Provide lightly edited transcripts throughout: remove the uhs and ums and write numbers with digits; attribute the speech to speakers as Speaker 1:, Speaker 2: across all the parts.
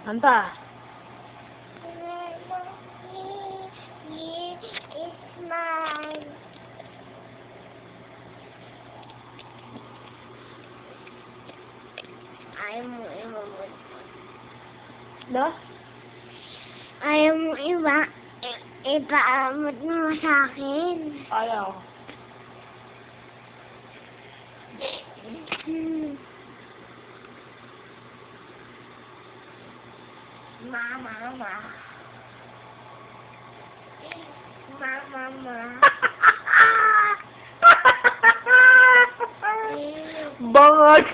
Speaker 1: Kanta.
Speaker 2: Is mine. Ayaw mo imamod.
Speaker 1: No?
Speaker 2: Ayaw mo ipaamot mo sa akin.
Speaker 1: Ayaw.
Speaker 2: Mama.
Speaker 1: Bangag.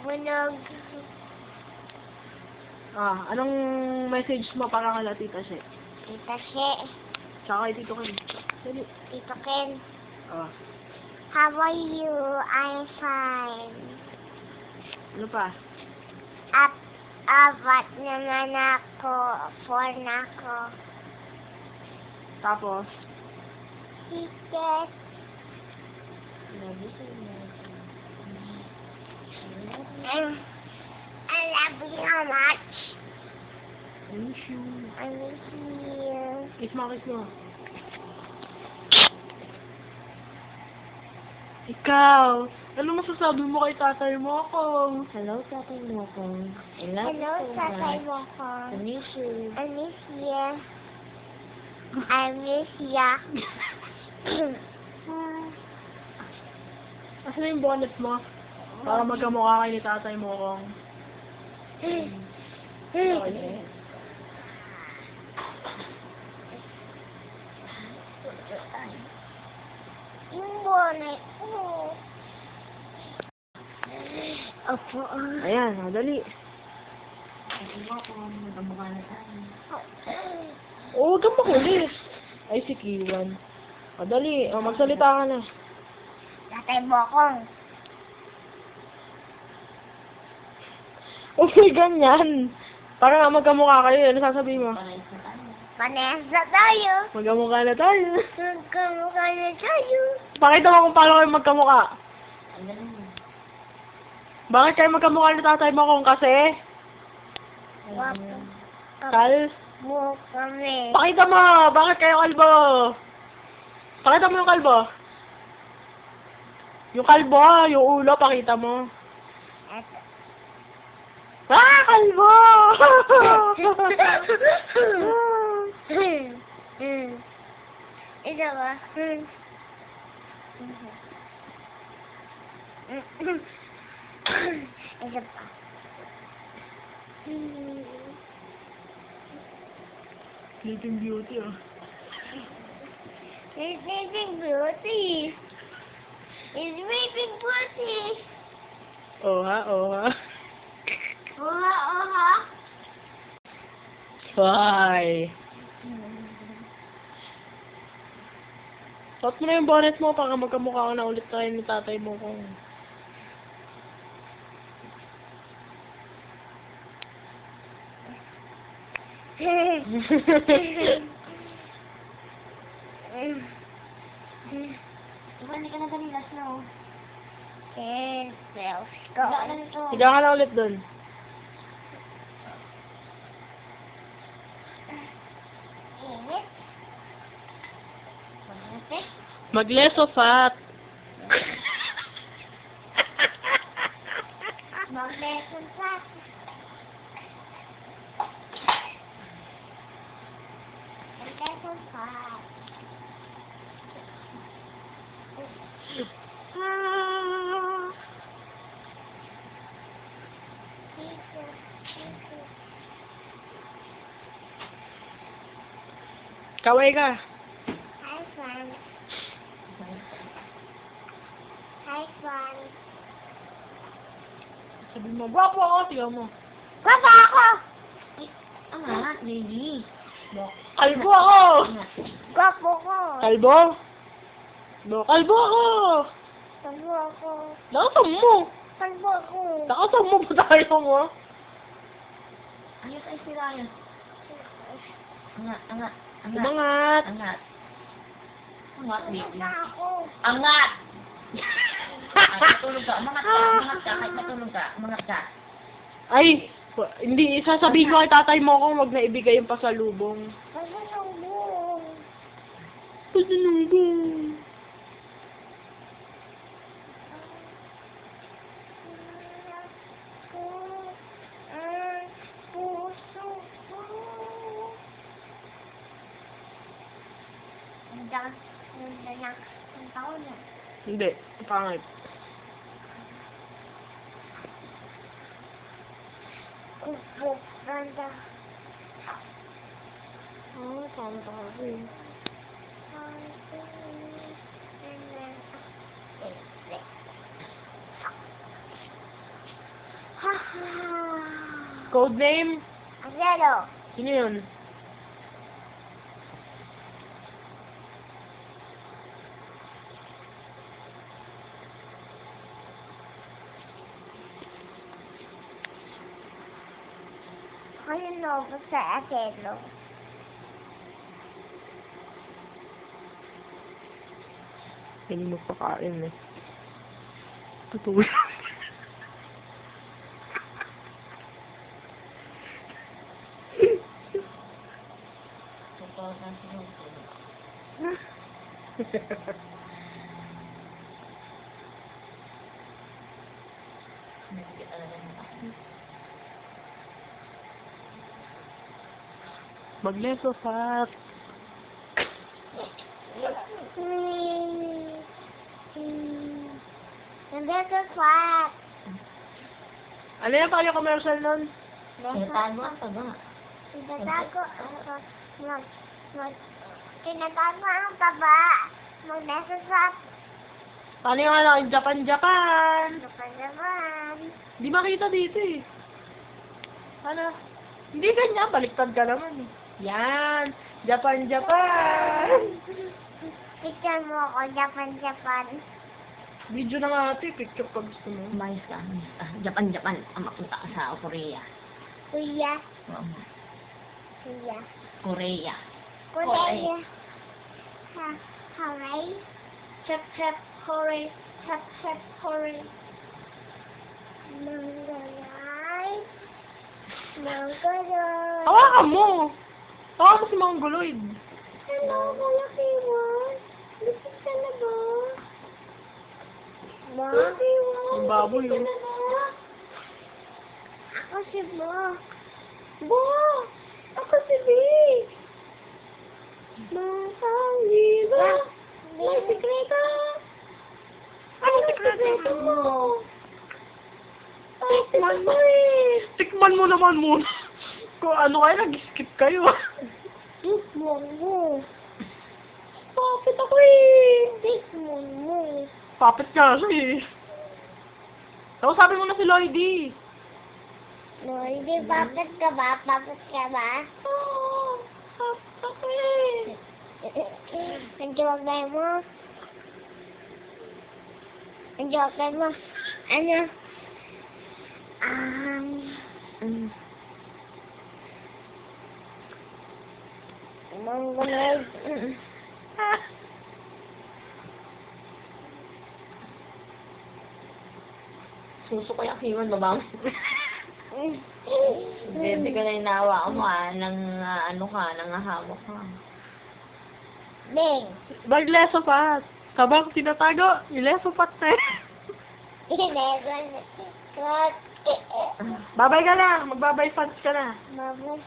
Speaker 2: Bunog.
Speaker 1: Anong message mo para kala Tita She?
Speaker 2: Tita She.
Speaker 1: Tsaka kay Tito Ken. Dali.
Speaker 2: Tito Ken.
Speaker 1: Ah,
Speaker 2: How are you? I'm fine.
Speaker 1: ano pa?
Speaker 2: Apat naman ako. 4 na ako.
Speaker 1: Tapos?
Speaker 2: Ticket. I love you so much.
Speaker 1: I miss you.
Speaker 2: I miss you.
Speaker 1: Kiss mo. Ikaw, ano masasabi mo kay tatay mo ako?
Speaker 3: Hello, tatay mo ko.
Speaker 2: Hello, tatay mo ko.
Speaker 3: I miss you.
Speaker 2: I miss you. I miss ya.
Speaker 1: Asan yung bonnet mo? Para magkamukha kayo ni tatay mo kong.
Speaker 2: Yung bonnet ko. Opo.
Speaker 1: Ayan, dali. Oo, huwag kang makulis. Ay, si Kiwan. Dali, magsalita ka na.
Speaker 2: Tatay mo ko.
Speaker 1: Okay, ganyan. Para nga magkamukha kayo, ano sasabihin mo?
Speaker 2: Panesa tayo.
Speaker 1: Magkamukha na tayo.
Speaker 2: Magkamukha na tayo.
Speaker 1: Pakita mo kung paano kayo magkamukha. Bakit kayo magkamukha ni tatay mo kung kasi?
Speaker 2: Wapo.
Speaker 1: Kal?
Speaker 2: Mo kami.
Speaker 1: Pakita mo, bakit kayo kalbo? Pakita mo yung kalbo. Yung kalbo, yung ulo, pakita mo.
Speaker 2: Eto.
Speaker 1: Kalbo!
Speaker 2: Ito ba? Ito pa.
Speaker 1: Sleeping Beauty, oh.
Speaker 2: It's Sleeping Beauty. It's Sleeping Beauty.
Speaker 1: Oha.
Speaker 2: Oha.
Speaker 1: Why? Suot mo na yung bonnet mo para magkamukha ka na ulit tayo ni tatay mo kung...
Speaker 2: Diba, hindi ka na dalilas na, oh. Let's go.
Speaker 1: Higa ka na ulit dun.
Speaker 2: Init. Init.
Speaker 1: Mag-less of fat.
Speaker 2: Mag-lesson sa. Mag-lesson sa.
Speaker 1: Kaway ka.
Speaker 2: Hi, Fran. Hi, Fran.
Speaker 1: Sabi mo, gwapo ako, tingnan mo.
Speaker 2: Papa ako!
Speaker 3: Lady.
Speaker 1: Kalbo ako!
Speaker 2: Gwapo ko!
Speaker 1: Kalbo? Kalbo ako!
Speaker 2: Kalbo ako!
Speaker 1: Nakasam mo!
Speaker 2: Kalbo ako!
Speaker 1: Nakasam mo ba tayo mo?
Speaker 3: Ayos ay si Ryan. Angat.
Speaker 1: Umangat!
Speaker 3: Angat,
Speaker 2: Kalbo
Speaker 3: baby.
Speaker 2: ako!
Speaker 3: Angat!
Speaker 2: Matulog ka, umangat ka, kahit matulog ka, umangat ka.
Speaker 1: Ay, hindi, sasabihin ko kay tatay mo kung wag na ibigay yung pasalubong.
Speaker 2: Pasalubong.
Speaker 1: Pasalubong.
Speaker 2: Puso ko. Ang taon na.
Speaker 1: Hindi, pangit.
Speaker 2: Ganda.
Speaker 3: Oh, tanda rin.
Speaker 1: Code name?
Speaker 2: Zero.
Speaker 1: Sino yun?
Speaker 2: Ano ba sa Akelo?
Speaker 1: Hindi mo pakain eh. Tutulog.
Speaker 2: Totoo na sinutulog. Nagigit talaga ng ako.
Speaker 1: Magleso fat.
Speaker 2: Nandito fat.
Speaker 1: Ano yan pa yung commercial nun?
Speaker 2: Tinatago ang taba. Tinatago ang taba. Magneso fat.
Speaker 1: Paano yung ano? Japan?
Speaker 2: Naman.
Speaker 1: Di makita dito eh. Ano? Hindi ganyan. Baliktad ka naman eh. Yan. Japan.
Speaker 2: Picture mo ako, Japan.
Speaker 1: Video na nga ito eh. Picture pag gusto mo.
Speaker 2: Umayos ka. Japan. Ang mapunta ka sa Korea. Korea.
Speaker 3: Oo.
Speaker 2: Korea.
Speaker 3: Korea.
Speaker 2: Korea. Hawaii. Chep, Korea. Chep, Korea. Mongoloid.
Speaker 1: Hawakan mo! Hawakan mo si Mongoloid.
Speaker 2: Hello, kalaki mo. Lusot ka na ba? Ma?
Speaker 1: Ang baboy
Speaker 2: Lusot ka
Speaker 1: oh.
Speaker 2: na ba? Ako si Bo. Bo! Ako si Vic. Mahalila. May sikreto.
Speaker 1: Ano sikreto
Speaker 2: mo? Tikman mo eh.
Speaker 1: Tikman mo naman muna. Kung ano kayo, nag-skip kayo.
Speaker 2: Tikman mo. Papit ako eh. Tikman mo.
Speaker 1: Papit nga siya eh. Tapos sabi mo na si Lloydie.
Speaker 2: No, hindi papit ka ba? Papit ka ba? Oo. Papit ako eh. Ang jokay mo. Ang jokay mo. Ano? Mongoloid.
Speaker 3: Suso ko yung hiwan, babang. Hindi ka na inawa mo nang ano ka, nang hawak ka.
Speaker 2: Bing.
Speaker 1: Magleso pat. Kabang tinatago, ileso pat na eh.
Speaker 2: Inegon. What?
Speaker 1: Babay ka na. Magbabay fans ka na.
Speaker 2: Mabas.